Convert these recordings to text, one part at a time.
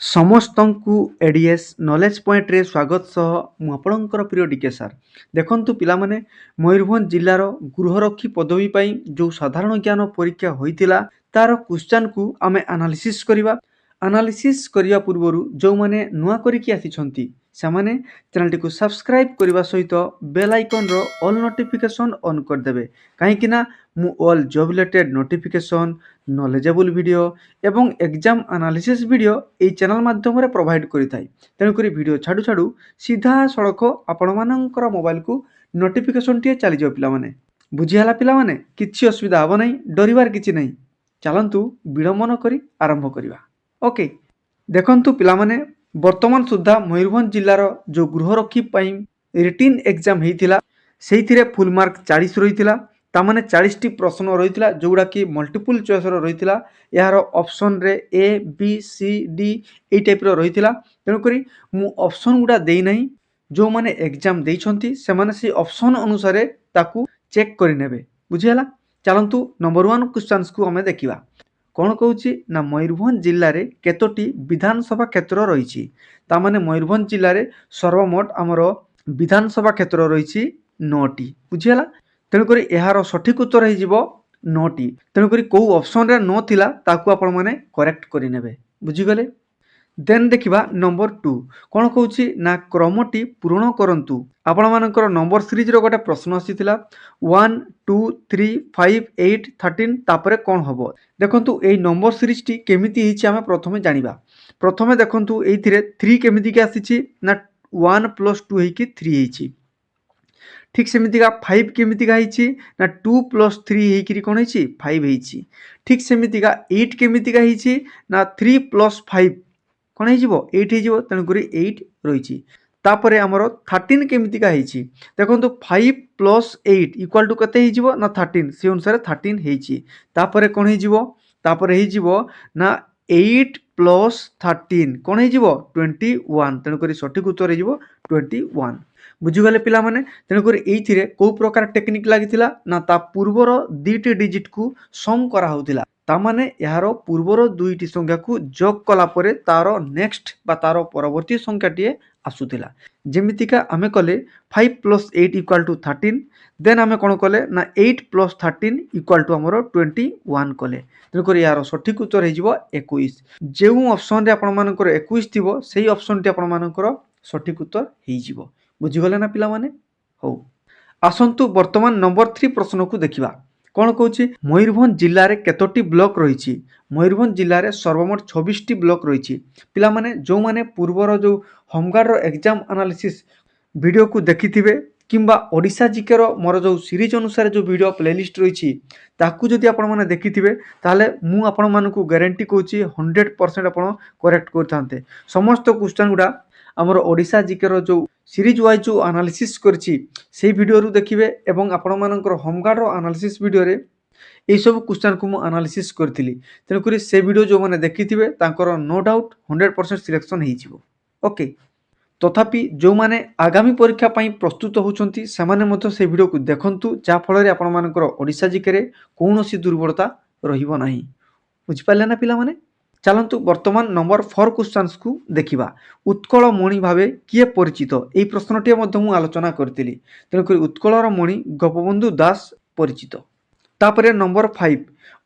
ସମସ୍ତଙ୍କୁ ADS knowledge ପଏଣ୍ଟରେ ସ୍ୱାଗତ ସହ ମୁଁ ଆପଣଙ୍କର ପ୍ରିୟ ଡିକେ ସାର୍। ଦେଖନ୍ତୁ ପିଲାମାନେ, ମୟୂରଭଞ୍ଜ ଜିଲ୍ଲାର ଗୃହରକ୍ଷୀ ପଦବୀ ପାଇଁ ଯେଉଁ ସାଧାରଣ ଜ୍ଞାନ ପରୀକ୍ଷା ହୋଇଥିଲା ତାର କ୍ୱେଶ୍ଚନକୁ ଆମେ ଆନାଲିସିସ୍ କରିବା। ଆନାଲିସିସ୍ କରିବା ପୂର୍ବରୁ ଯେଉଁମାନେ ନୂଆ କରିକି ଆସିଛନ୍ତି ସେମାନେ ଚ୍ୟାନେଲଟିକୁ ସବସ୍କ୍ରାଇବ୍ କରିବା ସହିତ ବେଲ୍ ଆଇକନ୍ର ଅଲ୍ ନୋଟିଫିକେସନ୍ ଅନ୍ କରିଦେବେ, କାହିଁକିନା ମୁଁ all job related notification, knowledgeable video ଏବଂ ଏକ୍ଜାମ୍ ଆନାଲିସିସ୍ ଭିଡ଼ିଓ ଏହି ଚ୍ୟାନେଲ୍ ମାଧ୍ୟମରେ ପ୍ରୋଭାଇଡ଼ କରିଥାଏ। ତେଣୁକରି ଭିଡ଼ିଓ ଛାଡ଼ୁ ଛାଡ଼ୁ ସିଧାସଳଖ ଆପଣମାନଙ୍କର ମୋବାଇଲକୁ ନୋଟିଫିକେସନ୍ଟିଏ ଚାଲିଯିବ ପିଲାମାନେ। ବୁଝିହେଲା ପିଲାମାନେ? କିଛି ଅସୁବିଧା ହେବ ନାହିଁ, ଡରିବାର କିଛି ନାହିଁ। ଚାଲନ୍ତୁ ବିଳମ୍ବ ନ କରି ଆରମ୍ଭ କରିବା। ଓକେ, ଦେଖନ୍ତୁ ପିଲାମାନେ, ବର୍ତ୍ତମାନ ସୁଦ୍ଧା ମୟୂରଭଞ୍ଜ ଜିଲ୍ଲାର ଯେଉଁ ଗୃହରକ୍ଷୀ ପାଇଁ ରିଟିନ୍ ଏକ୍ଜାମ୍ ହେଇଥିଲା ସେଇଥିରେ ଫୁଲ୍ ମାର୍କ 40 ରହିଥିଲା। ତାମାନେ 40ଟି ପ୍ରଶ୍ନ ରହିଥିଲା ଯେଉଁଗୁଡ଼ାକି ମଲ୍ଟିପୁଲ୍ ଚଏସ୍ର ରହିଥିଲା। ଏହାର ଅପସନ୍ରେ ଏ ବି ସି ଡି ଏଇ ଟାଇପ୍ର ରହିଥିଲା। ତେଣୁକରି ମୁଁ ଅପସନ୍ ଗୁଡ଼ା ଦେଇନାହିଁ। ଯେଉଁମାନେ ଏକ୍ଜାମ୍ ଦେଇଛନ୍ତି ସେମାନେ ସେଇ ଅପସନ୍ ଅନୁସାରେ ତାକୁ ଚେକ୍ କରିନେବେ। ବୁଝିହେଲା? ଚାଲନ୍ତୁ ନମ୍ବର 1 କ୍ୱେଶ୍ଚନ୍ସକୁ ଆମେ ଦେଖିବା। କ'ଣ କହୁଛି ନା ମୟୂରଭଞ୍ଜ ଜିଲ୍ଲାରେ କେତୋଟି ବିଧାନସଭା କ୍ଷେତ୍ର ରହିଛି? ତାମାନେ ମୟୂରଭଞ୍ଜ ଜିଲ୍ଲାରେ ସର୍ବମୋଟ ଆମର ବିଧାନସଭା କ୍ଷେତ୍ର ରହିଛି 9ଟି। ବୁଝିହେଲା? ତେଣୁକରି ଏହାର ସଠିକ୍ ଉତ୍ତର ହେଇଯିବ 9ଟି। ତେଣୁକରି କେଉଁ ଅପସନ୍ରେ ନଥିଲା ତାକୁ ଆପଣମାନେ କରେକ୍ଟ କରିନେବେ। ବୁଝିଗଲେ? ଦେନ୍ ଦେଖିବା ନମ୍ବର 2। କ'ଣ କହୁଛି ନା କ୍ରମଟି ପୂରଣ କରନ୍ତୁ। ଆପଣମାନଙ୍କର ନମ୍ବର ସିରିଜ୍ର ଗୋଟେ ପ୍ରଶ୍ନ ଆସିଥିଲା 1, 2, 3, 5, 8, 13 ତାପରେ କ'ଣ ହେବ? ଦେଖନ୍ତୁ ଏଇ ନମ୍ବର ସିରିଜ୍ଟି କେମିତି ହେଇଛି ଆମେ ପ୍ରଥମେ ଜାଣିବା। ପ୍ରଥମେ ଦେଖନ୍ତୁ ଏଇଥିରେ 3 କେମିତିକି ଆସିଛି ନା 1 + 2 ହେଇକି 3 ହେଇଛି। ଠିକ୍ ସେମିତିକା 5 କେମିତିକା ହେଇଛି ନା 2 + 3 ହେଇକିରି କ'ଣ ହେଇଛି 5 ହେଇଛି। ଠିକ୍ ସେମିତିକା 8 କେମିତିକା ହେଇଛି ନା 3 + 5 କ'ଣ ହେଇଯିବ 8 ହେଇଯିବ। ତେଣୁକରି 8 ରହିଛି। ତାପରେ ଆମର 13 କେମିତିକା ହେଇଛି? ଦେଖନ୍ତୁ 5 + 8 = କେତେ ହେଇଯିବ ନା 13। ସେ ଅନୁସାରେ 13 ହେଇଛି। ତାପରେ କ'ଣ ହେଇଯିବ? ତାପରେ ହେଇଯିବ ନା 8 + 13 କ'ଣ ହେଇଯିବ 21। ତେଣୁକରି ସଠିକ୍ ଉତ୍ତର ହେଇଯିବ 21। ବୁଝିଗଲେ ପିଲାମାନେ? ତେଣୁକରି ଏଇଥିରେ କେଉଁ ପ୍ରକାର ଟେକ୍ନିକ୍ ଲାଗିଥିଲା ନା ତା ପୂର୍ବର 2ଟି ଡିଜିଟ୍କୁ ସମ୍ କରାହେଉଥିଲା। ତାମାନେ ଏହାର ପୂର୍ବର 2ଟି ସଂଖ୍ୟାକୁ ଯୋଗ କଲା ପରେ ତାର ନେକ୍ସଟ ବା ତାର ପରବର୍ତ୍ତୀ ସଂଖ୍ୟାଟିଏ ଆସୁଥିଲା। ଯେମିତିକା ଆମେ କଲେ 5 + 8 = 13। ଦେନ୍ ଆମେ କ'ଣ କଲେ ନା 8 + 13 = ଆମର 21 କଲେ। ତେଣୁକରି ଏହାର ସଠିକ୍ ଉତ୍ତର ହେଇଯିବ 21। ଯେଉଁ ଅପସନ୍ରେ ଆପଣମାନଙ୍କର 21 ଥିବ ସେଇ ଅପସନ୍ଟି ଆପଣମାନଙ୍କର ସଠିକ୍ ଉତ୍ତର ହେଇଯିବ। ବୁଝିଗଲେ ନା ପିଲାମାନେ? ହଉ, ଆସନ୍ତୁ ବର୍ତ୍ତମାନ ନମ୍ବର 3 ପ୍ରଶ୍ନକୁ ଦେଖିବା। କ'ଣ କହୁଛି? ମୟୂରଭଞ୍ଜ ଜିଲ୍ଲାରେ କେତୋଟି ବ୍ଲକ ରହିଛି? ମୟୂରଭଞ୍ଜ ଜିଲ୍ଲାରେ ସର୍ବମୋଟ 26ଟି ବ୍ଲକ ରହିଛି। ପିଲାମାନେ ଯେଉଁମାନେ ପୂର୍ବର ଯେଉଁ ହୋମଗାର୍ଡ଼ର ଏକ୍ଜାମ୍ ଆନାଲିସିସ୍ ଭିଡ଼ିଓକୁ ଦେଖିଥିବେ କିମ୍ବା ଓଡ଼ିଶା ଜିକେର ମୋର ଯେଉଁ ସିରିଜ୍ ଅନୁସାରେ ଯେଉଁ ଭିଡ଼ିଓ ପ୍ଲେଲିଷ୍ଟ ରହିଛି ତାକୁ ଯଦି ଆପଣମାନେ ଦେଖିଥିବେ ତାହେଲେ ମୁଁ ଆପଣମାନଙ୍କୁ ଗ୍ୟାରେଣ୍ଟି କହୁଛି 100% ଆପଣ କରେକ୍ଟ କରିଥାନ୍ତେ। ସମସ୍ତ କ୍ୱେଶ୍ଚନ୍ ଗୁଡ଼ା ଆମର ଓଡ଼ିଶା ଜିକେର ଯେଉଁ ସିରିଜ୍ ୱାଇଜ୍ ଯେଉଁ ଆନାଲିସିସ୍ କରିଛି ସେଇ ଭିଡ଼ିଓରୁ ଦେଖିବେ ଏବଂ ଆପଣମାନଙ୍କର ହୋମଗାର୍ଡ଼ର ଆନାଲିସିସ୍ ଭିଡ଼ିଓରେ ଏଇସବୁ କ୍ୱେଶ୍ଚନ୍କୁ ମୁଁ ଆନାଲିସିସ୍ କରିଥିଲି। ତେଣୁକରି ସେ ଭିଡ଼ିଓ ଯେଉଁମାନେ ଦେଖିଥିବେ ତାଙ୍କର ନୋ ଡାଉଟ୍ 100% ସିଲେକ୍ସନ୍ ହେଇଯିବ। ଓକେ, ତଥାପି ଯେଉଁମାନେ ଆଗାମୀ ପରୀକ୍ଷା ପାଇଁ ପ୍ରସ୍ତୁତ ହେଉଛନ୍ତି ସେମାନେ ମଧ୍ୟ ସେ ଭିଡ଼ିଓକୁ ଦେଖନ୍ତୁ, ଯାହାଫଳରେ ଆପଣମାନଙ୍କର ଓଡ଼ିଶା ଜିକେରେ କୌଣସି ଦୁର୍ବଳତା ରହିବ ନାହିଁ। ବୁଝିପାରିଲେ ନା ପିଲାମାନେ? ଚାଲନ୍ତୁ ବର୍ତ୍ତମାନ ନମ୍ବର 4 କ୍ୱେଶ୍ଚନ୍ସକୁ ଦେଖିବା। ଉତ୍କଳ ମଣି ଭାବେ କିଏ ପରିଚିତ? ଏହି ପ୍ରଶ୍ନଟିଏ ମଧ୍ୟ ମୁଁ ଆଲୋଚନା କରିଥିଲି। ତେଣୁକରି ଉତ୍କଳର ମଣି ଗୋପବନ୍ଧୁ ଦାସ ପରିଚିତ। ତାପରେ ନମ୍ବର 5,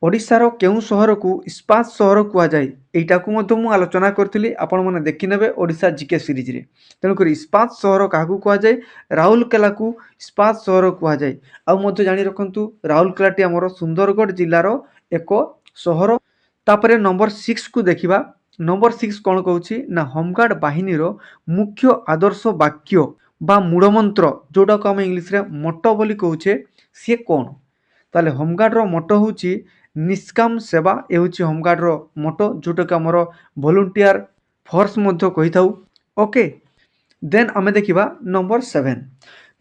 ଓଡ଼ିଶାର କେଉଁ ସହରକୁ ଇସ୍ପାତ ସହର କୁହାଯାଏ? ଏଇଟାକୁ ମଧ୍ୟ ମୁଁ ଆଲୋଚନା କରିଥିଲି, ଆପଣମାନେ ଦେଖିନେବେ ଓଡ଼ିଶା ଜିକେ ସିରିଜ୍ରେ। ତେଣୁକରି ଇସ୍ପାତ ସହର କାହାକୁ କୁହାଯାଏ? ରାଉରକେଲାକୁ ଇସ୍ପାତ ସହର କୁହାଯାଏ। ଆଉ ମଧ୍ୟ ଜାଣି ରଖନ୍ତୁ ରାଉରକେଲାଟି ଆମର ସୁନ୍ଦରଗଡ଼ ଜିଲ୍ଲାର ଏକ ସହର। ତାପରେ ନମ୍ବର 6କୁ ଦେଖିବା। ନମ୍ବର 6 କ'ଣ କହୁଛି ନା ହୋମଗାର୍ଡ଼ ବାହିନୀର ମୁଖ୍ୟ ଆଦର୍ଶ ବାକ୍ୟ ବା ମୂଳମନ୍ତ୍ର ଯେଉଁଟାକୁ ଆମେ ଇଂଲିଶରେ ମୋଟୋ ବୋଲି କହୁଛେ ସିଏ କ'ଣ? ତାହେଲେ ହୋମଗାର୍ଡ଼ର ମୋଟୋ ହେଉଛି ନିଷ୍କାମ ସେବା। ଏ ହେଉଛି ହୋମଗାର୍ଡ଼ର ମୋଟୋ, ଯେଉଁଟାକୁ ଆମର ଭଲଣ୍ଟିଆର ଫୋର୍ସ ମଧ୍ୟ କହିଥାଉ। ଓକେ, ଦେନ୍ ଆମେ ଦେଖିବା ନମ୍ବର 7।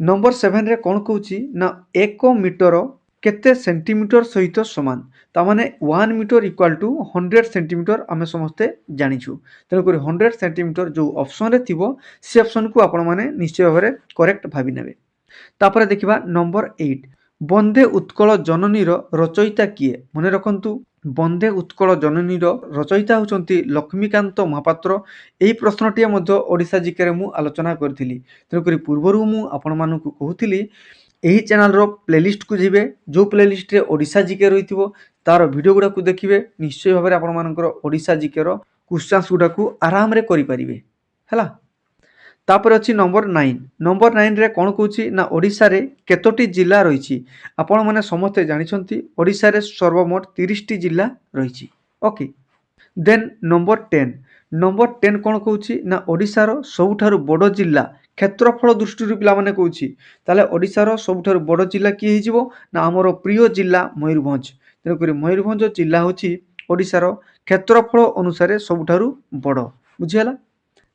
ନମ୍ବର 7ରେ କ'ଣ କହୁଛି ନା 1 ମିଟର କେତେ ସେଣ୍ଟିମିଟର ସହିତ ସମାନ? ତାମାନେ 1 ମିଟର = 100 ସେଣ୍ଟିମିଟର ଆମେ ସମସ୍ତେ ଜାଣିଛୁ। ତେଣୁକରି 100 ସେଣ୍ଟିମିଟର ଯେଉଁ ଅପସନ୍ରେ ଥିବ ସେ ଅପସନ୍କୁ ଆପଣମାନେ ନିଶ୍ଚୟ ଭାବରେ କରେକ୍ଟ ଭାବି ନେବେ। ତାପରେ ଦେଖିବା ନମ୍ବର 8। ବନ୍ଦେ ଉତ୍କଳ ଜନନୀର ରଚୟିତା କିଏ? ମନେ ରଖନ୍ତୁ ବନ୍ଦେ ଉତ୍କଳ ଜନନୀର ରଚୟିତା ହେଉଛନ୍ତି ଲକ୍ଷ୍ମୀକାନ୍ତ ମହାପାତ୍ର। ଏହି ପ୍ରଶ୍ନଟିଏ ମଧ୍ୟ ଓଡ଼ିଶା ଜିକେରେ ମୁଁ ଆଲୋଚନା କରିଥିଲି। ତେଣୁକରି ପୂର୍ବରୁ ମୁଁ ଆପଣମାନଙ୍କୁ କହୁଥିଲି ଏହି ଚ୍ୟାନେଲର ପ୍ଲେଲିଷ୍ଟକୁ ଯିବେ, ଯେଉଁ ପ୍ଲେଲିଷ୍ଟରେ ଓଡ଼ିଶା ଜିକେ ରହିଥିବ ତାର ଭିଡ଼ିଓ ଗୁଡ଼ାକୁ ଦେଖିବେ, ନିଶ୍ଚୟ ଭାବରେ ଆପଣମାନଙ୍କର ଓଡ଼ିଶା ଜିକେର କ୍ୱେଶ୍ଚନ୍ସ ଗୁଡ଼ାକୁ ଆରାମରେ କରିପାରିବେ ହେଲା। ତାପରେ ଅଛି ନମ୍ବର 9। ନମ୍ବର 9ରେ କ'ଣ କହୁଛି ନା ଓଡ଼ିଶାରେ କେତୋଟି ଜିଲ୍ଲା ରହିଛି? ଆପଣମାନେ ସମସ୍ତେ ଜାଣିଛନ୍ତି ଓଡ଼ିଶାରେ ସର୍ବମୋଟ 30ଟି ଜିଲ୍ଲା ରହିଛି। ଓକେ। ଦେନ୍ ନମ୍ବର 10। ନମ୍ବର 10 କ'ଣ କହୁଛି ନା ଓଡ଼ିଶାର ସବୁଠାରୁ ବଡ଼ ଜିଲ୍ଲା କ୍ଷେତ୍ରଫଳ ଦୃଷ୍ଟିରୁ ପିଲାମାନେ କହୁଛି, ତାହେଲେ ଓଡ଼ିଶାର ସବୁଠାରୁ ବଡ଼ ଜିଲ୍ଲା କିଏ ହେଇଯିବ ନା ଆମର ପ୍ରିୟ ଜିଲ୍ଲା ମୟୂରଭଞ୍ଜ। ତେଣୁକରି ମୟୂରଭଞ୍ଜ ଜିଲ୍ଲା ହେଉଛି ଓଡ଼ିଶାର କ୍ଷେତ୍ରଫଳ ଅନୁସାରେ ସବୁଠାରୁ ବଡ଼। ବୁଝିହେଲା।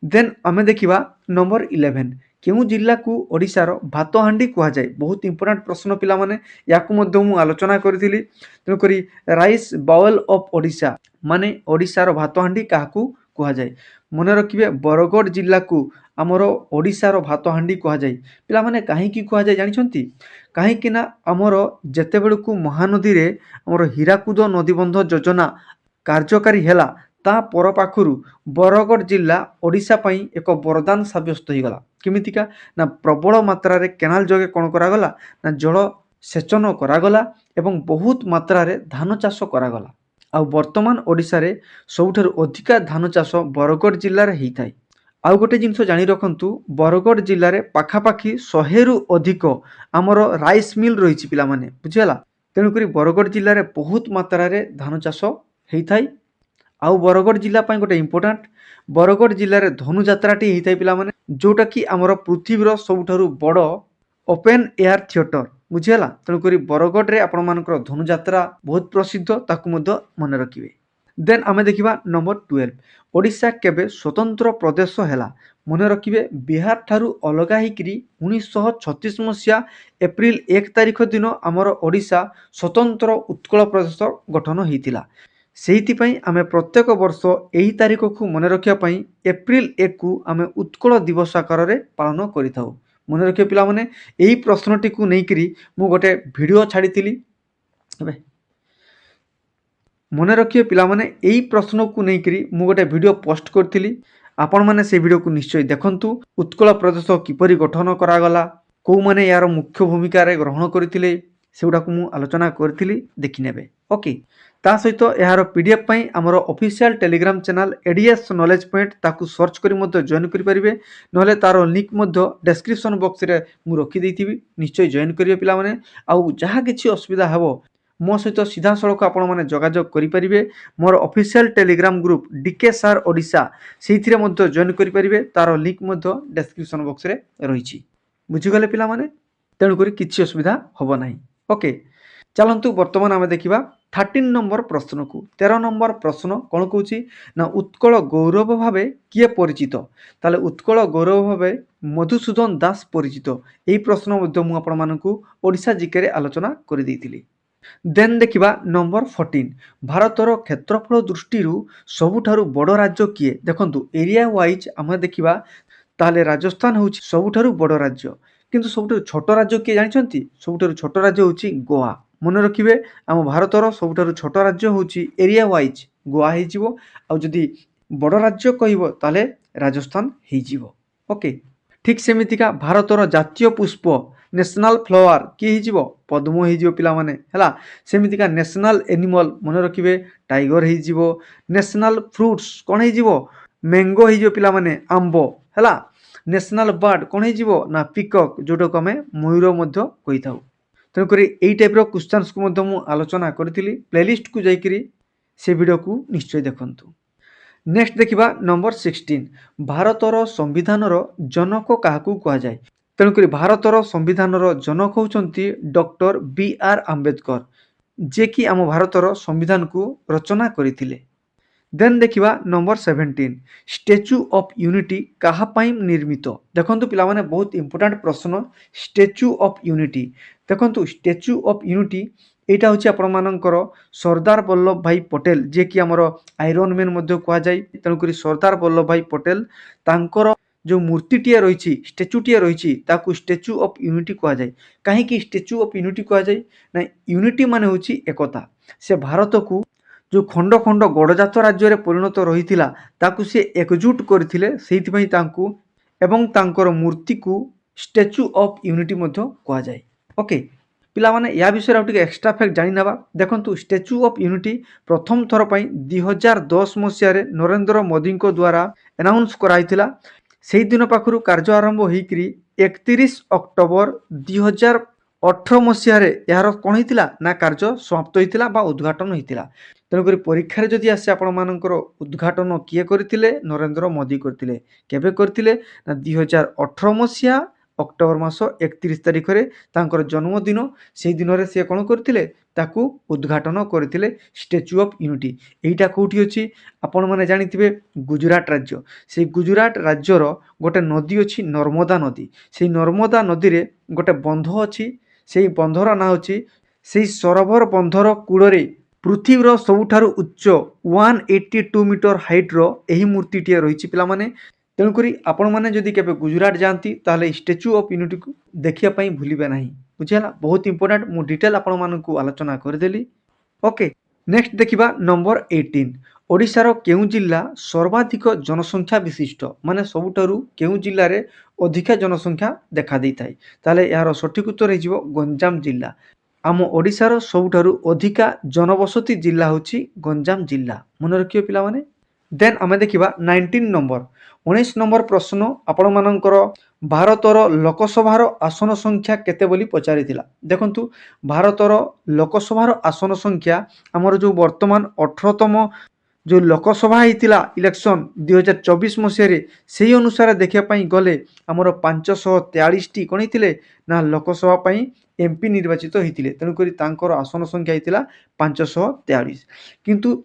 ଦେନ୍ ଆମେ ଦେଖିବା ନମ୍ବର 11। କେଉଁ ଜିଲ୍ଲାକୁ ଓଡ଼ିଶାର ଭାତହାଣ୍ଡି କୁହାଯାଏ? ବହୁତ ଇମ୍ପୋର୍ଟାଣ୍ଟ ପ୍ରଶ୍ନ ପିଲାମାନେ, ୟାକୁ ମଧ୍ୟ ମୁଁ ଆଲୋଚନା କରିଥିଲି। ତେଣୁକରି ରାଇସ୍ ବାଉଲ୍ ଅଫ୍ ଓଡ଼ିଶା ମାନେ ଓଡ଼ିଶାର ଭାତହାଣ୍ଡି କାହାକୁ କୁହାଯାଏ? ମନେ ରଖିବେ ବରଗଡ଼ ଜିଲ୍ଲାକୁ ଆମର ଓଡ଼ିଶାର ଭାତହାଣ୍ଡି କୁହାଯାଏ। ପିଲାମାନେ କାହିଁକି କୁହାଯାଏ ଜାଣିଛନ୍ତି? କାହିଁକି ନା ଆମର ଯେତେବେଳକୁ ମହାନଦୀରେ ଆମର ହୀରାକୁଦ ନଦୀବନ୍ଧ ଯୋଜନା କାର୍ଯ୍ୟକାରୀ ହେଲା, ତା ପର ପାଖରୁ ବରଗଡ଼ ଜିଲ୍ଲା ଓଡ଼ିଶା ପାଇଁ ଏକ ବରଦାନ ସାବ୍ୟସ୍ତ ହୋଇଗଲା। କେମିତିକା ନା ପ୍ରବଳ ମାତ୍ରାରେ କେନାଲ ଯୋଗେ କ'ଣ କରାଗଲା ନା ଜଳ ସେଚନ କରାଗଲା ଏବଂ ବହୁତ ମାତ୍ରାରେ ଧାନ ଚାଷ କରାଗଲା। ଆଉ ବର୍ତ୍ତମାନ ଓଡ଼ିଶାରେ ସବୁଠାରୁ ଅଧିକା ଧାନ ଚାଷ ବରଗଡ଼ ଜିଲ୍ଲାରେ ହେଇଥାଏ। ଆଉ ଗୋଟେ ଜିନିଷ ଜାଣି ରଖନ୍ତୁ, ବରଗଡ଼ ଜିଲ୍ଲାରେ ପାଖାପାଖି 100ରୁ ଅଧିକ ଆମର ରାଇସ୍ ମିଲ୍ ରହିଛି ପିଲାମାନେ। ବୁଝିହେଲା। ତେଣୁକରି ବରଗଡ଼ ଜିଲ୍ଲାରେ ବହୁତ ମାତ୍ରାରେ ଧାନ ଚାଷ ହେଇଥାଏ। ଆଉ ବରଗଡ଼ ଜିଲ୍ଲା ପାଇଁ ଗୋଟେ ଇମ୍ପୋର୍ଟାଣ୍ଟ, ବରଗଡ଼ ଜିଲ୍ଲାରେ ଧନୁଯାତ୍ରାଟି ହେଇଥାଏ ପିଲାମାନେ, ଯେଉଁଟାକି ଆମର ପୃଥିବୀର ସବୁଠାରୁ ବଡ଼ ଓପେନ୍ ଏୟାର ଥିଏଟର। ବୁଝିହେଲା। ତେଣୁକରି ବରଗଡ଼ରେ ଆପଣମାନଙ୍କର ଧନୁଯାତ୍ରା ବହୁତ ପ୍ରସିଦ୍ଧ, ତାକୁ ମଧ୍ୟ ମନେ ରଖିବେ। ଦେନ୍ ଆମେ ଦେଖିବା ନମ୍ବର 12। ଓଡ଼ିଶା କେବେ ସ୍ୱତନ୍ତ୍ର ପ୍ରଦେଶ ହେଲା? ମନେ ରଖିବେ ବିହାର ଠାରୁ ଅଲଗା ହେଇକିରି 1936 ମସିହା ଏପ୍ରିଲ 1 ତାରିଖ ଦିନ ଆମର ଓଡ଼ିଶା ସ୍ୱତନ୍ତ୍ର ଉତ୍କଳ ପ୍ରଦେଶ ଗଠନ ହେଇଥିଲା। ସେଇଥିପାଇଁ ଆମେ ପ୍ରତ୍ୟେକ ବର୍ଷ ଏହି ତାରିଖକୁ ମନେ ରଖିବା ପାଇଁ ଏପ୍ରିଲ 1କୁ ଆମେ ଉତ୍କଳ ଦିବସ ଆକାରରେ ପାଳନ କରିଥାଉ। ମନେ ରଖିବେ ପିଲାମାନେ, ଏହି ପ୍ରଶ୍ନଟିକୁ ନେଇକରି ମୁଁ ଗୋଟେ ଭିଡ଼ିଓ ଛାଡ଼ିଥିଲି। ଏବେ ମନେ ରଖିବେ ପିଲାମାନେ, ଏହି ପ୍ରଶ୍ନକୁ ନେଇକରି ମୁଁ ଗୋଟେ ଭିଡ଼ିଓ ପୋଷ୍ଟ କରିଥିଲି। ଆପଣମାନେ ସେ ଭିଡ଼ିଓକୁ ନିଶ୍ଚୟ ଦେଖନ୍ତୁ। ଉତ୍କଳ ପ୍ରଦେଶ କିପରି ଗଠନ କରାଗଲା, କେଉଁମାନେ ଏହାର ମୁଖ୍ୟ ଭୂମିକାରେ ଗ୍ରହଣ କରିଥିଲେ, ସେଗୁଡ଼ାକୁ ମୁଁ ଆଲୋଚନା କରିଥିଲି, ଦେଖିନେବେ। ଓକେ। ତା ସହିତ ଏହାର PDF ପାଇଁ ଆମର official Telegram channel ADS knowledge point, ତାକୁ ସର୍ଚ୍ଚ କରି ମଧ୍ୟ ଜଏନ୍ କରିପାରିବେ। ନହେଲେ ତାର ଲିଙ୍କ୍ ମଧ୍ୟ ଡେସ୍କ୍ରିପସନ ବକ୍ସରେ ମୁଁ ରଖିଦେଇଥିବି, ନିଶ୍ଚୟ ଜଏନ୍ କରିବେ ପିଲାମାନେ। ଆଉ ଯାହା କିଛି ଅସୁବିଧା ହେବ ମୋ ସହିତ ସିଧାସଳଖ ଆପଣମାନେ ଯୋଗାଯୋଗ କରିପାରିବେ। ମୋର official Telegram group DK sir Odisha, ସେଇଥିରେ ମଧ୍ୟ ଜଏନ୍ କରିପାରିବେ। ତାର ଲିଙ୍କ୍ ମଧ୍ୟ ଡେସ୍କ୍ରିପସନ ବକ୍ସରେ ରହିଛି। ବୁଝିଗଲେ ପିଲାମାନେ? ତେଣୁକରି କିଛି ଅସୁବିଧା ହେବ ନାହିଁ। ଓକେ। ଚାଲନ୍ତୁ ବର୍ତ୍ତମାନ ଆମେ ଦେଖିବା 13 ନମ୍ବର ପ୍ରଶ୍ନକୁ। 13 ନମ୍ବର ପ୍ରଶ୍ନ କ'ଣ କହୁଛି ନା ଉତ୍କଳ ଗୌରବ ଭାବେ କିଏ ପରିଚିତ? ତାହେଲେ ଉତ୍କଳ ଗୌରବ ଭାବେ ମଧୁସୂଦନ ଦାସ ପରିଚିତ। ଏହି ପ୍ରଶ୍ନ ମଧ୍ୟ ମୁଁ ଆପଣମାନଙ୍କୁ ଓଡ଼ିଶା ଜିକେରେ ଆଲୋଚନା କରିଦେଇଥିଲି। ଦେନ୍ ଦେଖିବା ନମ୍ବର 14। ଭାରତର କ୍ଷେତ୍ରଫଳ ଦୃଷ୍ଟିରୁ ସବୁଠାରୁ ବଡ଼ ରାଜ୍ୟ କିଏ? ଦେଖନ୍ତୁ ଏରିଆ ୱାଇଜ୍ ଆମେ ଦେଖିବା, ତାହେଲେ ରାଜସ୍ଥାନ ହେଉଛି ସବୁଠାରୁ ବଡ଼ ରାଜ୍ୟ। କିନ୍ତୁ ସବୁଠାରୁ ଛୋଟ ରାଜ୍ୟ କିଏ ଜାଣିଛନ୍ତି? ସବୁଠାରୁ ଛୋଟ ରାଜ୍ୟ ହେଉଛି ଗୋଆ। ମନେ ରଖିବେ ଆମ ଭାରତର ସବୁଠାରୁ ଛୋଟ ରାଜ୍ୟ ହେଉଛି ଏରିଆ ୱାଇଜ୍ ଗୋଆ ହେଇଯିବ। ଆଉ ଯଦି ବଡ଼ ରାଜ୍ୟ କହିବ ତାହେଲେ ରାଜସ୍ଥାନ ହେଇଯିବ। ଓକେ। ଠିକ୍ ସେମିତିକା ଭାରତର ଜାତୀୟ ପୁଷ୍ପ ନ୍ୟାସନାଲ ଫ୍ଲାୱାର କିଏ ହେଇଯିବ? ପଦ୍ମ ହେଇଯିବ ପିଲାମାନେ ହେଲା। ସେମିତିକା ନ୍ୟାସନାଲ ଏନିମଲ ମନେ ରଖିବେ ଟାଇଗର ହେଇଯିବ। ନ୍ୟାସନାଲ ଫ୍ରୁଟ୍ସ କ'ଣ ହେଇଯିବ? ମ୍ୟାଙ୍ଗୋ ହେଇଯିବ ପିଲାମାନେ, ଆମ୍ବ ହେଲା। ନ୍ୟାସନାଲ ବାର୍ଡ କ'ଣ ହେଇଯିବ ନା ପିକକ୍, ଯେଉଁଟାକୁ ଆମେ ମୟୂର ମଧ୍ୟ କହିଥାଉ। ତେଣୁକରି ଏଇ ଟାଇପ୍ର କ୍ୱେଶ୍ଚନ୍ସକୁ ମଧ୍ୟ ମୁଁ ଆଲୋଚନା କରିଥିଲି। ପ୍ଲେଲିଷ୍ଟକୁ ଯାଇକରି ସେ ଭିଡ଼ିଓକୁ ନିଶ୍ଚୟ ଦେଖନ୍ତୁ। ନେକ୍ସଟ ଦେଖିବା ନମ୍ବର 16। ଭାରତର ସମ୍ବିଧାନର ଜନକ କାହାକୁ କୁହାଯାଏ? ତେଣୁକରି ଭାରତର ସମ୍ବିଧାନର ଜନକ ହେଉଛନ୍ତି ଡକ୍ଟର BR ଆମ୍ବେଦକର, ଯିଏକି ଆମ ଭାରତର ସମ୍ବିଧାନକୁ ରଚନା କରିଥିଲେ। ଦେନ୍ ଦେଖିବା ନମ୍ବର 17। ଷ୍ଟାଚ୍ୟୁ ଅଫ୍ ୟୁନିଟି କାହା ପାଇଁ ନିର୍ମିତ? ଦେଖନ୍ତୁ ପିଲାମାନେ ବହୁତ ଇମ୍ପୋର୍ଟାଣ୍ଟ ପ୍ରଶ୍ନ। ଷ୍ଟାଚ୍ୟୁ ଅଫ୍ ୟୁନିଟି, ଦେଖନ୍ତୁ ଷ୍ଟାଚ୍ୟୁ ଅଫ୍ ୟୁନିଟି এইটা হচ্ছে ଆପଣମାନଙ୍କର ସର୍ଦ୍ଦାର ବଲ୍ଲଭ ଭାଇ ପଟେଲ, ଯିଏକି ଆମର ଆଇରନ୍ ମ୍ୟାନ୍ ମଧ୍ୟ କୁହାଯାଏ। ତେଣୁକରି ସର୍ଦ୍ଦାର ବଲ୍ଲଭ ଭାଇ ପଟେଲ ତାଙ୍କର ଯେଉଁ ମୂର୍ତ୍ତିଟିଏ ରହିଛି, ଷ୍ଟାଚ୍ୟୁଟିଏ ରହିଛି, ତାକୁ ଷ୍ଟାଚ୍ୟୁ ଅଫ୍ ୟୁନିଟି କୁହାଯାଏ। କାହିଁକି ଷ୍ଟାଚ୍ୟୁ ଅଫ୍ ୟୁନିଟି କୁହାଯାଏ? ନା ୟୁନିଟି ମାନେ ହେଉଛି ଏକତା। ସେ ଭାରତକୁ जो खंड खंड गड़जात राज्य परिणत रही सी एकजुट करथिले सेहिथिपई तांकू एवं तांकर मूर्ति को स्टैच्यू ऑफ यूनिटी कह जाए। ओके पिला माने या विषय आउ टिके एक्स्ट्रा फैक्ट जानि नबा। देखंतु स्टैच्यू ऑफ यूनिटी प्रथम थर पई 2010 मसिया रे नरेंद्र मोदी को द्वारा अनाउंस कराइथिला। सेहि दिन पाखरु कार्य आरंभ होइकरी 31 अक्टोबर 2018 मसिया रे यार कोन हितिला ना कार्य समाप्त होइतिला बा उद्घाटन होइतिला। तेणुकरी परीक्षा जदि आसे आपण मानकर उद्घाटन किए करथिले नरेंद्र मोदी करथिले। केबे करथिले ना 2018 मसिया अक्टोबर मास 31 तारिख रे तांकर जन्मदिन सेहि दिन रे से कोन करथिले ताकू उद्घाटन करथिले स्टैच्यू ऑफ यूनिटी। एइटा कोठी अछि आपण माने जानिथिबे गुजरात राज्य। से गुजरात राज्यर गोटे नदी अछि नर्मदा नदी। सेहि नर्मदा नदी रे गोटे बंध अछि। सेहि बंधर ना अछि सेहि सरोवर बंधर कूଳରେ पृथ्वीर सबुठारु उच्च 182 मीटर हाइट्र एही मूर्तिटिए रही पिलामाने। तेणुकरी आपण मैंने जदि केबे गुजरात जाती ताले स्टैच्यू ऑफ यूनिटी को देखिया पई भूलिबे नहीं। बुझिला बहुत इंपोर्टेंट मु डिटेल आपण मानकु आलोचना करदेली। ओके नेक्स्ट देखिबा नंबर 18 ओडिशार केउ जिल्ला सर्वाधिक जनसंख्या विशिष्ट माने सबुठारु केउ जिल्ला रे अधिक जनसंख्या देखा देइथाय ताले यार सठिक उत्तर हेजिवो गंजाम जिल्ला। आम ओडिशार सबुठारु अधिका जनबसती जिल्ला होची गंजाम जिल्ला मन रखियो पिला माने। देन आमे देखिबा 19 नंबर 19 नंबर प्रश्न आपण मानकर भारतर लोकसभार आसन संख्या केते बोली पचारिथिला। देखंतु भारतर लोकसभार आसन संख्या हमर जो वर्तमान 18तम जो लोकसभा होइतिला इलेक्शन 2024 मसिया रे सेही अनुसार देखिया पई गले हमर 543 टी कोन हितिले ना लोकसभा पई एमपी निर्वाचित होइतिले। तेणुकरी तांकर आसन संख्या होइतिला 543 किंतु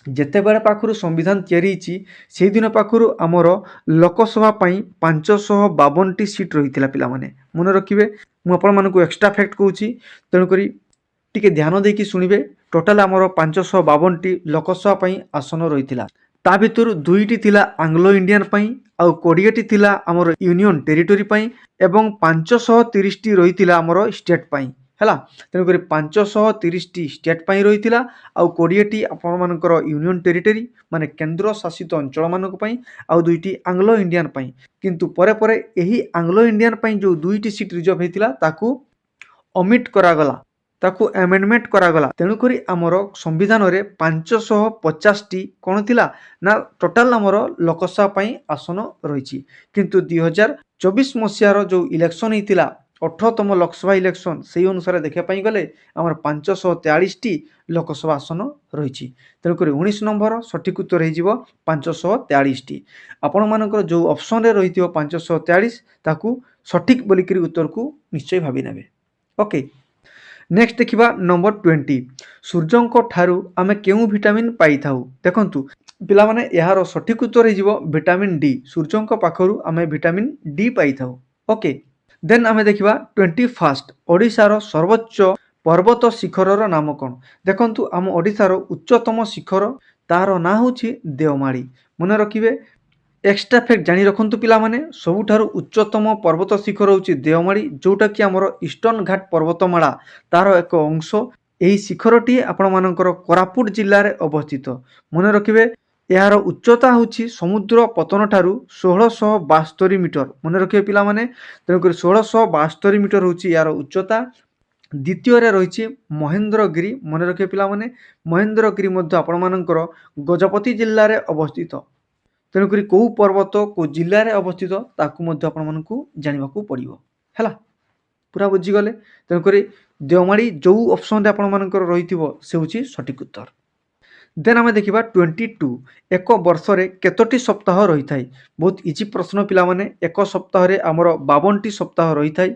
जेते बेले पाखरु संविधान तयारी हिची सेही दिन पाखरु हमर लोकसभा पई 552 टी सीट रहितिला पिला माने मन रखिबे। मु आपण मानकु एक्स्ट्रा फैक्ट कहूची तेणुकरी टिके ध्यान देकी सुनिबे। टोटल हमर 552 टी लोकसभा पई आसन रहितिला। ता भितरु दुईटी थिला आंग्लो इंडियन पई आउ 20 टी थिला हमर यूनियन टेरिटरी पई एवं 530 टी रहितिला हमर स्टेट पई हैला। तेणुकरी 530 टी स्टेट पई रहितिला आउ 20 टी आपण मानकर यूनियन टेरिटरी माने केंद्र शासित अंचल मानक पई आउ दुईटी आंग्लो इंडियन पई। किंतु परे परे एही आंग्लो इंडियन पई जो दुईटी सीट रिजर्व हेतिला ताकू ओमिट करागला ताकू अमेंडमेंट करागला। तेणुकरी आमर संविधान रे 550 टी कोन थिला ना टोटल आमर लोकसभा पई आसन रहिछि। किंतु 2024 मसियार जो इलेक्शन हेतिला 18तम लोकसभा इलेक्शन सेही अनुसार देखिया पई गले आमर 543 टी लोकसभा आसन रहिछि। तेणुकरी 19 नंबर सठिक उत्तर हेजिवो 543 टी। आपण मानकर जो ऑप्शन रे रहिथियो 543 ताकू सठिक बोलिकरी उत्तर को निश्चय भाबी नेबे। ओके नेक्स्ट देखिबा नंबर 20 सूर्यंक ठारू आमे केउ विटामिन पाई थाउ। देखंतु पिला माने यार सठिक उत्तर हेजिवो विटामिन डी। सूर्यंक पाखरु आमे विटामिन डी पाई थाउ। ओके देन आमे देखिबा 21 ओडिशार सर्वोच्च पर्वत शिखरर नाम कोन। देखंतु आम ओडिशार उच्चतम शिखर तार ना होछि देवमाली मन रखिबे। एक्स्ट्रा फैक्ट जानी रखंतु पिला माने सबुठारु उच्चतम पर्वत शिखर होछि देवमाली जोटा कि हमर ईस्टर्न घाट पर्वतमाला तार एक अंश। एही शिखरटी आपण मानकर कोरापुट जिल्ला रे अवस्थित मन रखिबे। यार उच्चता होछि समुद्र पतन ठारू 1672 मीटर मन रखिबे पिला माने। तेणुकर 1672 मीटर होछि यार उच्चता। द्वितीय रे रहिछि महेंद्रगिरी मन रखिबे पिला माने। महेंद्रगिरी मध्य आपण मानकर गजपति जिल्ला रे अवस्थित। तेणुकरी कौ पर्वत कौ जिल्ला रे अवस्थित ताकू मध्य आपण मानकू जानिबाकू पड़िबो हैला पूरा बुझी गले। तेणुकरी देवमाली जो ऑप्शन रे आपण मानकर रहिथिबो से होछि सठिक उत्तर। देन आमे देखिबा 22 एक वर्ष रे केतोटी सप्ताह रही थाई। बहुत इजी प्रश्न पिला माने। एक सप्ताह रे हमर 52 टी सप्ताह रही थाई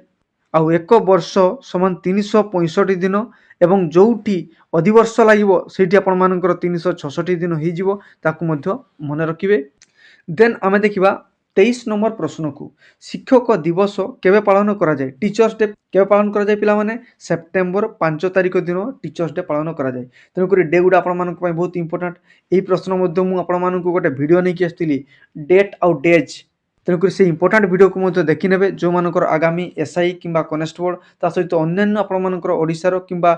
आउ एक वर्ष समान 365 दिन एवं जोठी अधिवर्ष लागिवो सेठी आपण मानकर 366 दिन होई जिवो ताकू मध्य मन रखिबे। देन आमे देखिबा 23 नंबर प्रश्न को शिक्षक दिवस केबे पालन करा जाय। टीचर्स डे केबे पालन करा जाय पिला माने सेप्टेम्बर 5 तारिख दिन टीचर्स डे पालन करा जाय। तेणु करी डे गुडा आपण मानक पय बहुत इंपोर्टेंट। एही प्रश्न मध्य मु आपण मानक गोटे वीडियो नै कि आस्तिली डेट आउ डेज। तेणु करी से इंपोर्टेंट वीडियो को मध्य देखि नेबे जो मानकर आगामी एसआई किंबा कनेस्टेबल ता सहित अन्य आपण मानकर ओडिसा रो किंबा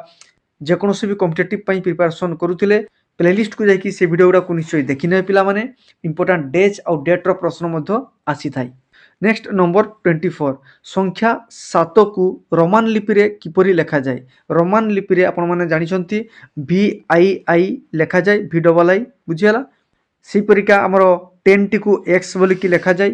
जे कोनोसी भी कॉम्पिटिटिव पई प्रिपरेशन करूथिले ପ୍ଲେଲିଷ୍ଟ କୁ ଯାଇକି ସେ ଭିଡ଼ିଓ ଗୁଡ଼ାକୁ ନିଶ୍ଚୟ ଦେଖିନେବେ ପିଲାମାନେ। ଇମ୍ପୋର୍ଟାଣ୍ଟ ଡେଜ୍ ଆଉ ଡେଟ୍ର ପ୍ରଶ୍ନ ମଧ୍ୟ ଆସିଥାଏ। ନେକ୍ସଟ ନମ୍ବର 24 ସଂଖ୍ୟା 7କୁ ରୋମାନ ଲିପିରେ କିପରି ଲେଖାଯାଏ? ରୋମାନ ଲିପିରେ ଆପଣମାନେ ଜାଣିଛନ୍ତି VII ଲେଖାଯାଏ, VII ବୁଝିଗଲା। ସେହିପରିକା ଆମର 10টিକୁ X ବୋଲିକି ଲେଖାଯାଏ।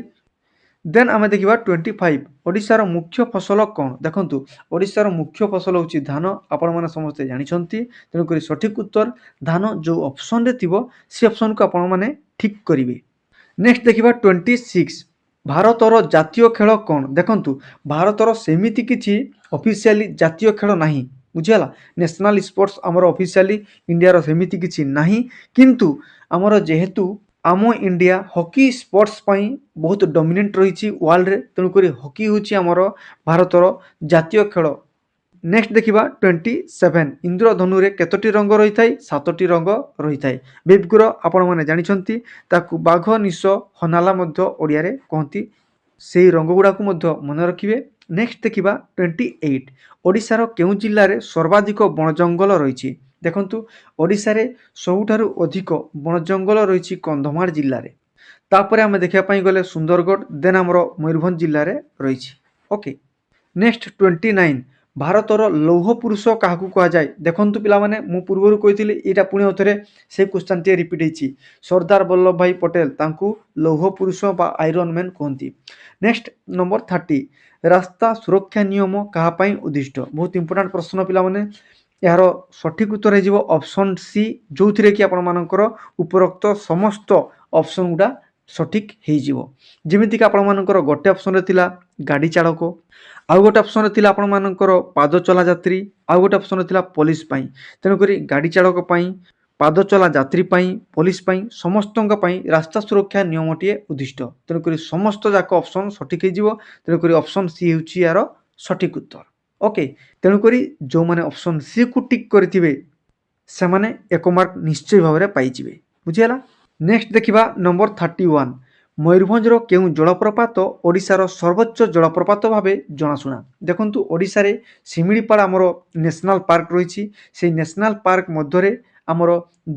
ଦେନ୍ ଆମେ ଦେଖିବା 25 ଓଡ଼ିଶାର ମୁଖ୍ୟ ଫସଲ କ'ଣ? ଦେଖନ୍ତୁ ଓଡ଼ିଶାର ମୁଖ୍ୟ ଫସଲ ହେଉଛି ଧାନ, ଆପଣମାନେ ସମସ୍ତେ ଜାଣିଛନ୍ତି। ତେଣୁକରି ସଠିକ୍ ଉତ୍ତର ଧାନ ଯେଉଁ ଅପସନରେ ଥିବ ସେ ଅପସନକୁ ଆପଣମାନେ ଠିକ୍ କରିବେ। ନେକ୍ସଟ ଦେଖିବା 26 ଭାରତର ଜାତୀୟ ଖେଳ କ'ଣ? ଦେଖନ୍ତୁ ଭାରତର ସେମିତି କିଛି ଅଫିସିଆଲି ଜାତୀୟ ଖେଳ ନାହିଁ, ବୁଝିଗଲା। ନ୍ୟାସନାଲ ସ୍ପୋର୍ଟସ ଆମର ଅଫିସିଆଲି ଇଣ୍ଡିଆର ସେମିତି କିଛି ନାହିଁ, କିନ୍ତୁ ଆମର ଯେହେତୁ ଆମ ଇଣ୍ଡିଆ ହକି ସ୍ପୋର୍ଟସ ପାଇଁ ବହୁତ ଡୋମିନେଣ୍ଟ ରହିଛି ୱାର୍ଲଡରେ, ତେଣୁକରି ହକି ହେଉଛି ଆମର ଭାରତର ଜାତୀୟ ଖେଳ। ନେକ୍ସଟ ଦେଖିବା 27 ଇନ୍ଦ୍ରଧନୁରେ କେତୋଟି ରଙ୍ଗ ରହିଥାଏ? 7ଟି ରଙ୍ଗ ରହିଥାଏ। ବିବଗୁର ଆପଣମାନେ ଜାଣିଛନ୍ତି, ତାକୁ ବାଘ ନିଶ ହନାଲା ମଧ୍ୟ ଓଡ଼ିଆରେ କହନ୍ତି। ସେହି ରଙ୍ଗ ଗୁଡ଼ାକୁ ମଧ୍ୟ ମନେ ରଖିବେ। ନେକ୍ସଟ ଦେଖିବା 28 ଓଡ଼ିଶାର କେଉଁ ଜିଲ୍ଲାରେ ସର୍ବାଧିକ ବଣ ଜଙ୍ଗଲ ରହିଛି? ଦେଖନ୍ତୁ ଓଡ଼ିଶାରେ ସବୁଠାରୁ ଅଧିକ ବଣ ଜଙ୍ଗଲ ରହିଛି କନ୍ଧମାଳ ଜିଲ୍ଲାରେ। ତାପରେ ଆମେ ଦେଖିବା ପାଇଁ ଗଲେ ସୁନ୍ଦରଗଡ଼, ଦେନ୍ ଆମର ମୟୂରଭଞ୍ଜ ଜିଲ୍ଲାରେ ରହିଛି। ଓକେ। ନେକ୍ସଟ 29 ଭାରତର ଲୌହ ପୁରୁଷ କାହାକୁ କୁହାଯାଏ? ଦେଖନ୍ତୁ ପିଲାମାନେ ମୁଁ ପୂର୍ବରୁ କହିଥିଲି, ଏଇଟା ପୁଣି ଆଉଥରେ ସେ କ୍ୱେଶ୍ଚନଟିଏ ରିପିଟ୍ ହେଇଛି। ସର୍ଦ୍ଦାର ବଲ୍ଲଭ ଭାଇ ପଟେଲ ତାଙ୍କୁ ଲୌହ ପୁରୁଷ ବା ଆଇରନ୍ ମ୍ୟାନ୍ କୁହନ୍ତି। ନେକ୍ସଟ ନମ୍ବର 30 ରାସ୍ତା ସୁରକ୍ଷା ନିୟମ କାହା ପାଇଁ ଉଦ୍ଦିଷ୍ଟ? ବହୁତ ଇମ୍ପୋର୍ଟାଣ୍ଟ ପ୍ରଶ୍ନ ପିଲାମାନେ। ଏହାର ସଠିକ୍ ଉତ୍ତର ହେଇଯିବ ଅପସନ୍ ସି, ଯେଉଁଥିରେ କି ଆପଣମାନଙ୍କର ଉପରୋକ୍ତ ସମସ୍ତ ଅପସନ୍ ଗୁଡ଼ା ସଠିକ୍ ହେଇଯିବ। ଯେମିତିକି ଆପଣମାନଙ୍କର ଗୋଟେ ଅପସନରେ ଥିଲା ଗାଡ଼ି ଚାଳକ, ଆଉ ଗୋଟେ ଅପସନରେ ଥିଲା ଆପଣମାନଙ୍କର ପାଦ ଚଲା ଯାତ୍ରୀ, ଆଉ ଗୋଟେ ଅପସନରେ ଥିଲା ପୋଲିସ ପାଇଁ। ତେଣୁକରି ଗାଡ଼ି ଚାଳକ ପାଇଁ, ପାଦ ଚଲା ଯାତ୍ରୀ ପାଇଁ, ପୋଲିସ ପାଇଁ, ସମସ୍ତଙ୍କ ପାଇଁ ରାସ୍ତା ସୁରକ୍ଷା ନିୟମଟିଏ ଉଦ୍ଦିଷ୍ଟ। ତେଣୁକରି ସମସ୍ତ ଯାକ ଅପସନ୍ ସଠିକ୍ ହେଇଯିବ। ତେଣୁକରି ଅପସନ୍ ସି ହେଉଛି ଏହାର ସଠିକ୍ ଉତ୍ତର। ଓକେ। ତେଣୁକରି ଯେଉଁମାନେ ଅପସନ୍ ସି କୁ ଟିକ୍ କରିଥିବେ ସେମାନେ 1 ମାର୍କ ନିଶ୍ଚୟ ଭାବରେ ପାଇଯିବେ, ବୁଝିହେଲା। ନେକ୍ସଟ ଦେଖିବା ନମ୍ବର 31 ମୟୂରଭଞ୍ଜର କେଉଁ ଜଳପ୍ରପାତ ଓଡ଼ିଶାର ସର୍ବୋଚ୍ଚ ଜଳପ୍ରପାତ ଭାବେ ଜଣାଶୁଣା? ଦେଖନ୍ତୁ ଓଡ଼ିଶାରେ ଶିମିଳିପାଳ ଆମର ନ୍ୟାସନାଲ ପାର୍କ ରହିଛି। ସେହି ନ୍ୟାସନାଲ ପାର୍କ ମଧ୍ୟରେ ଆମର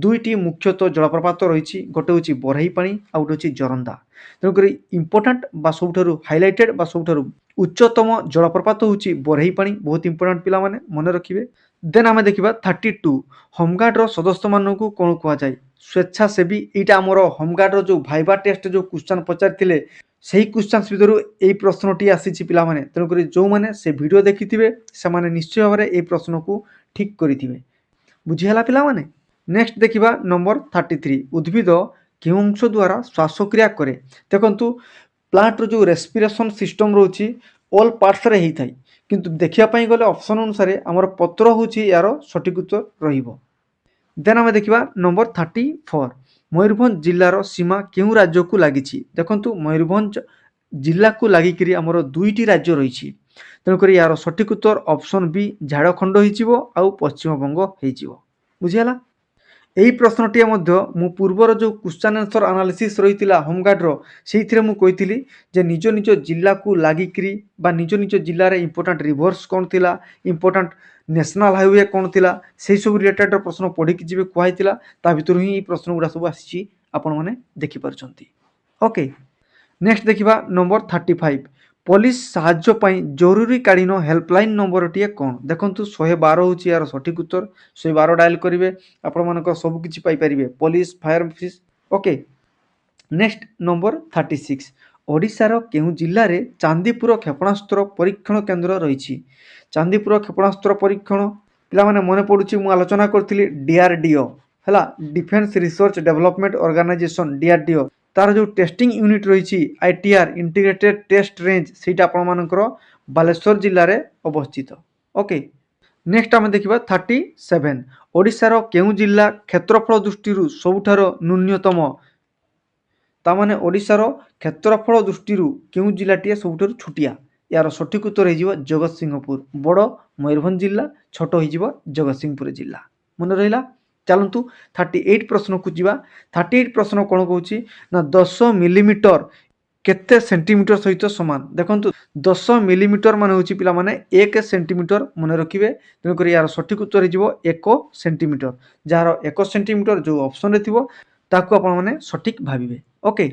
2ଟି ମୁଖ୍ୟତଃ ଜଳପ୍ରପାତ ରହିଛି, ଗୋଟେ ହେଉଛି ବରାହି ପାଣି ଆଉ ଗୋଟେ ହେଉଛି ଜରନ୍ଦା। ତେଣୁକରି ଇମ୍ପୋର୍ଟାଣ୍ଟ ବା ସବୁଠାରୁ ହାଇଲାଇଟେଡ୍ ବା ସବୁଠାରୁ ଉଚ୍ଚତମ ଜଳପ୍ରପାତ ହେଉଛି ବରାହି ପାଣି। ବହୁତ ଇମ୍ପୋର୍ଟାଣ୍ଟ ପିଲାମାନେ ମନେ ରଖିବେ। ଦେନ୍ ଆମେ ଦେଖିବା 32 ହୋମଗାର୍ଡର ସଦସ୍ୟମାନଙ୍କୁ କ'ଣ କୁହାଯାଏ? ସ୍ୱେଚ୍ଛାସେବୀ। ଏଇଟା ଆମର ହୋମଗାର୍ଡର ଯେଉଁ ଭାଇବା ଟେଷ୍ଟ ଯେଉଁ କ୍ୱେଶ୍ଚନ ପଚାରିଥିଲେ ସେହି କ୍ୱେଶ୍ଚନ୍ସ ଭିତରୁ ଏଇ ପ୍ରଶ୍ନଟି ଆସିଛି ପିଲାମାନେ। ତେଣୁକରି ଯେଉଁମାନେ ସେ ଭିଡ଼ିଓ ଦେଖିଥିବେ ସେମାନେ ନିଶ୍ଚୟ ଭାବରେ ଏହି ପ୍ରଶ୍ନକୁ ଠିକ୍ କରିଥିବେ, ବୁଝିହେଲା ପିଲାମାନେ। ନେକ୍ସଟ ଦେଖିବା ନମ୍ବର 33 ଉଦ୍ଭିଦ କେଉଁ ଅଂଶ ଦ୍ୱାରା ଶ୍ୱାସକ୍ରିୟା କରେ? ଦେଖନ୍ତୁ ପ୍ଲାଣ୍ଟର ଯେଉଁ ରେସ୍ପିରେସନ୍ ସିଷ୍ଟମ ରହୁଛି ଅଲ୍ ପାର୍ଟସରେ ହେଇଥାଏ, କିନ୍ତୁ ଦେଖିବା ପାଇଁ ଗଲେ ଅପସନ୍ ଅନୁସାରେ ଆମର ପତ୍ର ହେଉଛି ଏହାର ସଠିକ୍ ଉତ୍ତର ରହିବ। ଦେନ୍ ଆମେ ଦେଖିବା ନମ୍ବର 34 ମୟୂରଭଞ୍ଜ ଜିଲ୍ଲାର ସୀମା କେଉଁ ରାଜ୍ୟକୁ ଲାଗିଛି? ଦେଖନ୍ତୁ ମୟୂରଭଞ୍ଜ ଜିଲ୍ଲାକୁ ଲାଗିକିରି ଆମର 2ଟି ରାଜ୍ୟ ରହିଛି। ତେଣୁକରି ଏହାର ସଠିକ୍ ଉତ୍ତର ଅପସନ୍ ବି ଝାଡ଼ଖଣ୍ଡ ହେଇଯିବ ଆଉ ପଶ୍ଚିମବଙ୍ଗ ହେଇଯିବ, ବୁଝିହେଲା। ଏହି ପ୍ରଶ୍ନଟିଏ ମଧ୍ୟ ମୁଁ ପୂର୍ବର ଯେଉଁ କ୍ୱେଶ୍ଚନ୍ ଆନ୍ସର ଆନାଲିସିସ୍ ରହିଥିଲା ହୋମଗାର୍ଡର, ସେଇଥିରେ ମୁଁ କହିଥିଲି ଯେ ନିଜ ନିଜ ଜିଲ୍ଲାକୁ ଲାଗିକିରି ବା ନିଜ ନିଜ ଜିଲ୍ଲାରେ ଇମ୍ପୋର୍ଟାଣ୍ଟ ରିଭର୍ସ କ'ଣ ଥିଲା, ଇମ୍ପୋର୍ଟାଣ୍ଟ ନ୍ୟାସନାଲ ହାଇୱେ କ'ଣ ଥିଲା, ସେହିସବୁ ରିଲେଟେଡ୍ ପ୍ରଶ୍ନ ପଢ଼ିକି ଯିବେ କୁହାହେଇଥିଲା। ତା ଭିତରୁ ହିଁ ଏହି ପ୍ରଶ୍ନ ଗୁଡ଼ା ସବୁ ଆସିଛି, ଆପଣମାନେ ଦେଖିପାରୁଛନ୍ତି। ଓକେ। ନେକ୍ସଟ ଦେଖିବା ନମ୍ବର 35 ପୋଲିସ ସାହାଯ୍ୟ ପାଇଁ ଜରୁରୀକାଳୀନ ହେଲ୍ପଲାଇନ୍ ନମ୍ବରଟିଏ କ'ଣ? ଦେଖନ୍ତୁ 112 ହେଉଛି ଏହାର ସଠିକ୍ ଉତ୍ତର। 112 ଡାଏଲ୍ କରିବେ, ଆପଣମାନଙ୍କର ସବୁକିଛି ପାଇପାରିବେ, police, fire office. Okay. Next number 36 ଓଡ଼ିଶାର କେଉଁ ଜିଲ୍ଲାରେ ଚାନ୍ଦିପୁର କ୍ଷେପଣାସ୍ତ୍ର ପରୀକ୍ଷଣ କେନ୍ଦ୍ର ରହିଛି? ଚାନ୍ଦିପୁର କ୍ଷେପଣାସ୍ତ୍ର ପରୀକ୍ଷଣ ପିଲାମାନେ ମନେ ପଡ଼ୁଛି, ମୁଁ ଆଲୋଚନା କରିଥିଲି DRDO ହେଲା, defence research development organisation DRDO। ତାର ଯେଉଁ ଟେଷ୍ଟିଂ ୟୁନିଟ୍ ରହିଛି ITR ଇଣ୍ଟିଗ୍ରେଟେଡ୍ ଟେଷ୍ଟ ରେଞ୍ଜ, ସେଇଟା ଆପଣମାନଙ୍କର ବାଲେଶ୍ୱର ଜିଲ୍ଲାରେ ଅବସ୍ଥିତ। ଓକେ। ନେକ୍ସଟ ଆମେ ଦେଖିବା 37 ଓଡ଼ିଶାର କେଉଁ ଜିଲ୍ଲା କ୍ଷେତ୍ରଫଳ ଦୃଷ୍ଟିରୁ ସବୁଠାରୁ ନ୍ୟୁନତମ? ତାମାନେ ଓଡ଼ିଶାର କ୍ଷେତ୍ରଫଳ ଦୃଷ୍ଟିରୁ କେଉଁ ଜିଲ୍ଲାଟିଏ ସବୁଠାରୁ ଛୋଟିଆ? ଏହାର ସଠିକ୍ ଉତ୍ତର ହେଇଯିବ ଜଗତସିଂହପୁର। ବଡ଼ ମୟୂରଭଞ୍ଜ ଜିଲ୍ଲା, ଛୋଟ ହେଇଯିବ ଜଗତସିଂହପୁର ଜିଲ୍ଲା। ମନେ ରହିଲା। ଚାଲନ୍ତୁ 38 ପ୍ରଶ୍ନକୁ ଯିବା। 38 ପ୍ରଶ୍ନ କ'ଣ କହୁଛି ନା 10 ମିଲିମିଟର केते सेंटीमीटर सहित समान देखंतु 10 मिलीमीटर माने होची पिला माने 1 सेंटीमीटर मने रखिबे तेनु करी यार सठिक उत्तर हिजिवो 1 सेंटीमीटर जार 1 सेंटीमीटर जो ऑप्शन रे थिवो ताकू आपण माने सठिक भाबिबे ओके।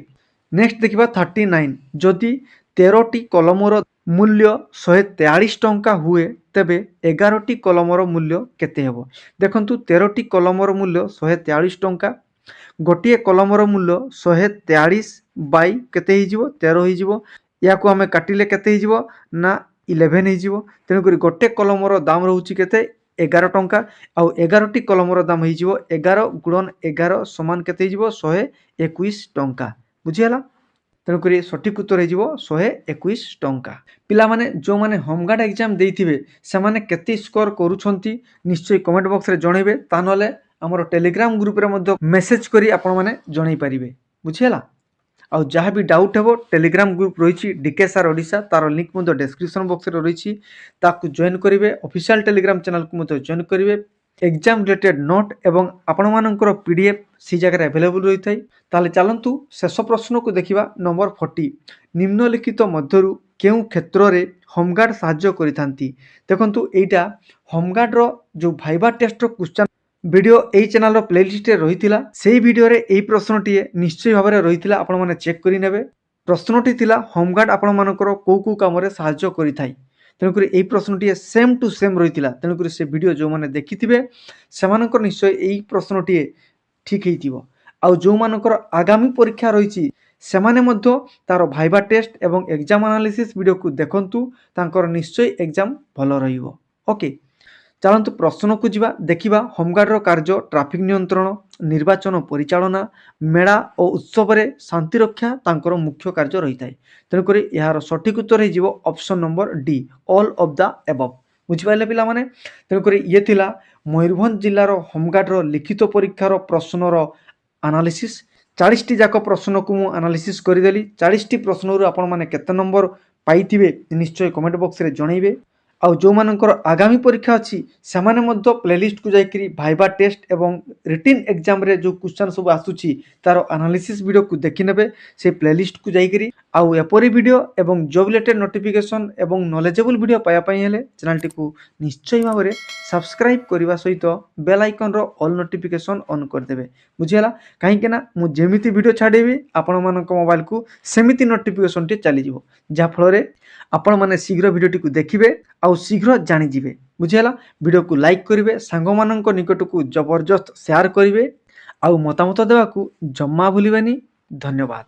नेक्स्ट देखिबा 39 जदि 13 टी कलमर मूल्य 143 टंका हुए तेबे 11 टी कलमर मूल्य केते हेबो देखंतु 13 टी कलमर मूल्य 143 टंका गोटे कलमर मूल्य 143 बाई केते हिजिवो 13 हिजिवो याकू आमे काटिले केते हिजिवो ना 11 हिजिवो तेनु करी गोटे कलमर दाम रहउची केते 11 टंका आउ 11 टी कलमर दाम हिजिवो 11 गुणन 11 समान केते हिजिवो 121 टंका बुझियला तेनु करी सठिक उत्तर हिजिवो 121 टंका। पिला माने जो माने होमगार्ड एग्जाम देइथिबे से माने केते स्कोर करूछंती निश्चय कमेंट बॉक्स रे जणेबे ता नले हमर टेलीग्राम ग्रुप रे मध्ये मेसेज करी आपण माने जणै परिबे बुझियला आउ जहाँ भी डाउट हेबो टेलीग्राम ग्रुप रही डीके सार ओडिशा तार लिंक मध्ये डिस्क्रिप्शन बॉक्स रे रही ताकू जॉइन करिवे ऑफिशियल टेलीग्राम चैनल को मध्ये जॉइन करिवे एग्जाम रिलेटेड नोट एवं आपण मानकर पीडीएफ सी जगह अवेलेबल रही थाई ताले चलंतु शेष प्रश्न को देखिबा नंबर 40 निम्नलिखित मध्यरु केउ क्षेत्र रे होमगार्ड साहाय्य करिथांती देखंतु एटा होमगार्ड रो जो भाइबा टेस्ट रो क्वेश्चन वीडियो एई चैनल रो प्लेलिस्ट रे रहितिला सेही वीडियो रे एई प्रश्नटी निश्चय भाव में रहितिला आपण माने चेक करि नेबे प्रश्नटी थिला होमगार्ड आपण मानकर को काम रे साहाय्य करिथाई तेणुक यही प्रश्नटी सेम टू सेम रही है तेणुक से वीडियो जो मैंने देखिथे से निश्चय यही प्रश्नटी ठीक हो आउ जो मानकर आगामी परीक्षा रही से तार भाइबा टेस्ट एवं एग्जाम एनालिसिस वीडियो को देखंतु तांकर निश्चय एग्जाम भल रहिबो ओके। चलतु प्रश्न को जीवा देखिबा होमगार्ड रो कार्य ट्रैफिक नियंत्रण निर्वाचन परिचालना मेला और उत्सव रे शांति रक्षा तांकर मुख्य कार्य रही है तेणुक यार सठिक उत्तर हो option number D all of the above बुझिपारे पिला माने तेणुक ये थिला मयूरभंज जिल्लार होमगार्ड रो लिखित परीक्षार प्रश्नर एनालिसिस 40 टी जाक प्रश्न को मु एनालिसिस करदेली 40 टी प्रश्न आपण माने केते नंबर पाइथिबे निश्चय कमेंट बॉक्स रे जणैबे आउ जो मानकर आगामी परीक्षा अच्छी से प्लेलिस्ट को जाकरी भाइबा टेस्ट एवं रिटिन एग्जाम रे जो क्वेश्चन सब आसुची तार एनालिसिस वीडियो को देखि नेबे से प्लेलिस्ट को जाकरी आउ एपरी वीडियो एवं जॉब रिलेटेड नोटिफिकेशन एवं नॉलेजेबल वीडियो पाया पई हेले चैनल टी को निश्चय भाव में सब्सक्राइब करने सहित बेल आइकन रो ऑल नोटिफिकेशन ऑन कर देबे बुझियला कहीं ना मु जेमिति वीडियो छाड़ेबी आपण मानक मोबाइल को सेमिति नोटिफिकेशन टी चली जिवो जा फल रे आपण माने शीघ्र वीडियो टी को देखिबे आउ शीघ्र जानि जिवे बुझियला वीडियो को लाइक करिवे सांग मानक निकट को जबरदस्त शेयर करिवे आउ मतामत देवा को जम्मा भूलिबानी धन्यवाद।